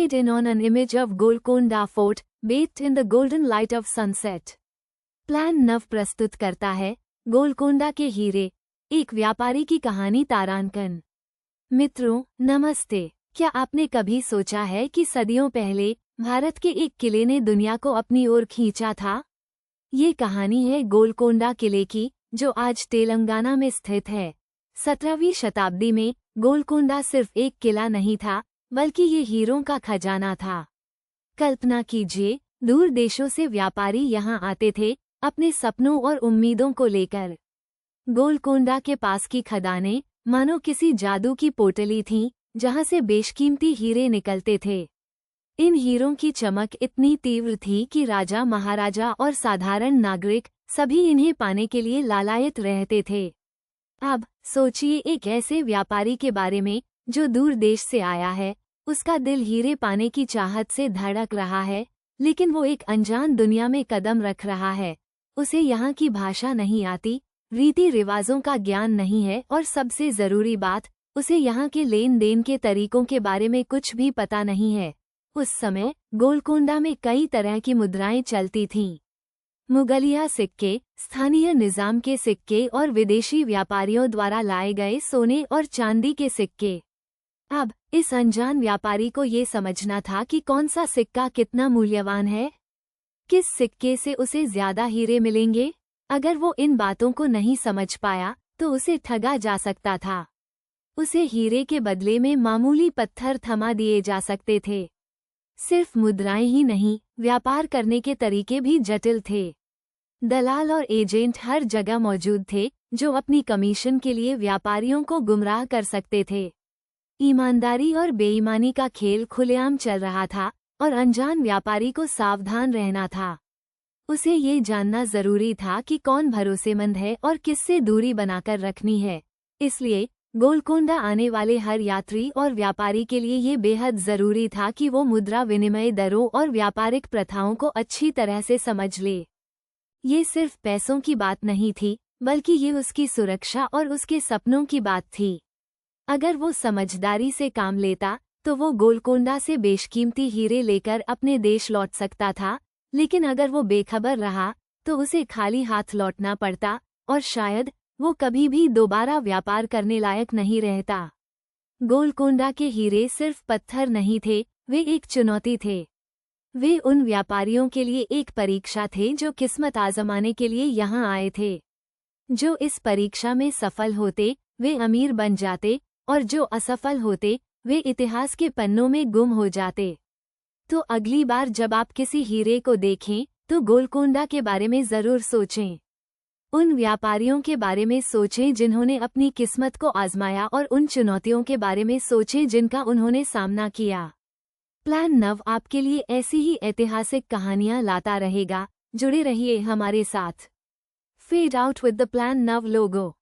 Fade in on an image of Golconda Fort, bathed in the golden light of sunset. Plan नव प्रस्तुत करता है गोलकोंडा के हीरे, एक व्यापारी की कहानी तारांकन। मित्रों नमस्ते। क्या आपने कभी सोचा है कि सदियों पहले भारत के एक किले ने दुनिया को अपनी ओर खींचा था? ये कहानी है गोलकोंडा किले की, जो आज तेलंगाना में स्थित है। 17वीं शताब्दी में गोलकोंडा सिर्फ एक किला नहीं था, बल्कि ये हीरों का खजाना था। कल्पना कीजिए, दूर देशों से व्यापारी यहाँ आते थे, अपने सपनों और उम्मीदों को लेकर। गोलकोंडा के पास की खदानें मानो किसी जादू की पोटली थीं, जहाँ से बेशकीमती हीरे निकलते थे। इन हीरों की चमक इतनी तीव्र थी कि राजा, महाराजा और साधारण नागरिक सभी इन्हें पाने के लिए लालायित रहते थे। अब सोचिए एक ऐसे व्यापारी के बारे में जो दूर देश से आया है, उसका दिल हीरे पाने की चाहत से धड़क रहा है, लेकिन वो एक अनजान दुनिया में कदम रख रहा है। उसे यहाँ की भाषा नहीं आती, रीति रिवाजों का ज्ञान नहीं है और सबसे जरूरी बात, उसे यहाँ के लेन देन के तरीकों के बारे में कुछ भी पता नहीं है। उस समय गोलकोंडा में कई तरह की मुद्राएं चलती थीं। मुगलिया सिक्के, स्थानीय निजाम के सिक्के और विदेशी व्यापारियों द्वारा लाए गए सोने और चांदी के सिक्के। अब इस अनजान व्यापारी को ये समझना था कि कौन सा सिक्का कितना मूल्यवान है, किस सिक्के से उसे ज्यादा हीरे मिलेंगे। अगर वो इन बातों को नहीं समझ पाया तो उसे ठगा जा सकता था। उसे हीरे के बदले में मामूली पत्थर थमा दिए जा सकते थे। सिर्फ मुद्राएं ही नहीं, व्यापार करने के तरीके भी जटिल थे। दलाल और एजेंट हर जगह मौजूद थे, जो अपनी कमीशन के लिए व्यापारियों को गुमराह कर सकते थे। ईमानदारी और बेईमानी का खेल खुलेआम चल रहा था और अनजान व्यापारी को सावधान रहना था। उसे ये जानना जरूरी था कि कौन भरोसेमंद है और किससे दूरी बनाकर रखनी है। इसलिए गोलकोंडा आने वाले हर यात्री और व्यापारी के लिए ये बेहद जरूरी था कि वो मुद्रा विनिमय दरों और व्यापारिक प्रथाओं को अच्छी तरह से समझ ले। ये सिर्फ पैसों की बात नहीं थी, बल्कि ये उसकी सुरक्षा और उसके सपनों की बात थी। अगर वो समझदारी से काम लेता तो वो गोलकोंडा से बेशकीमती हीरे लेकर अपने देश लौट सकता था, लेकिन अगर वो बेखबर रहा तो उसे खाली हाथ लौटना पड़ता और शायद वो कभी भी दोबारा व्यापार करने लायक नहीं रहता। गोलकोंडा के हीरे सिर्फ पत्थर नहीं थे, वे एक चुनौती थे। वे उन व्यापारियों के लिए एक परीक्षा थे जो किस्मत आजमाने के लिए यहाँ आए थे। जो इस परीक्षा में सफल होते वे अमीर बन जाते, और जो असफल होते वे इतिहास के पन्नों में गुम हो जाते। तो अगली बार जब आप किसी हीरे को देखें तो गोलकोंडा के बारे में जरूर सोचें। उन व्यापारियों के बारे में सोचें जिन्होंने अपनी किस्मत को आजमाया, और उन चुनौतियों के बारे में सोचें जिनका उन्होंने सामना किया। प्लान नव आपके लिए ऐसी ही ऐतिहासिक कहानियां लाता रहेगा। जुड़े रहिए हमारे साथ। Fade out with the plan now logo.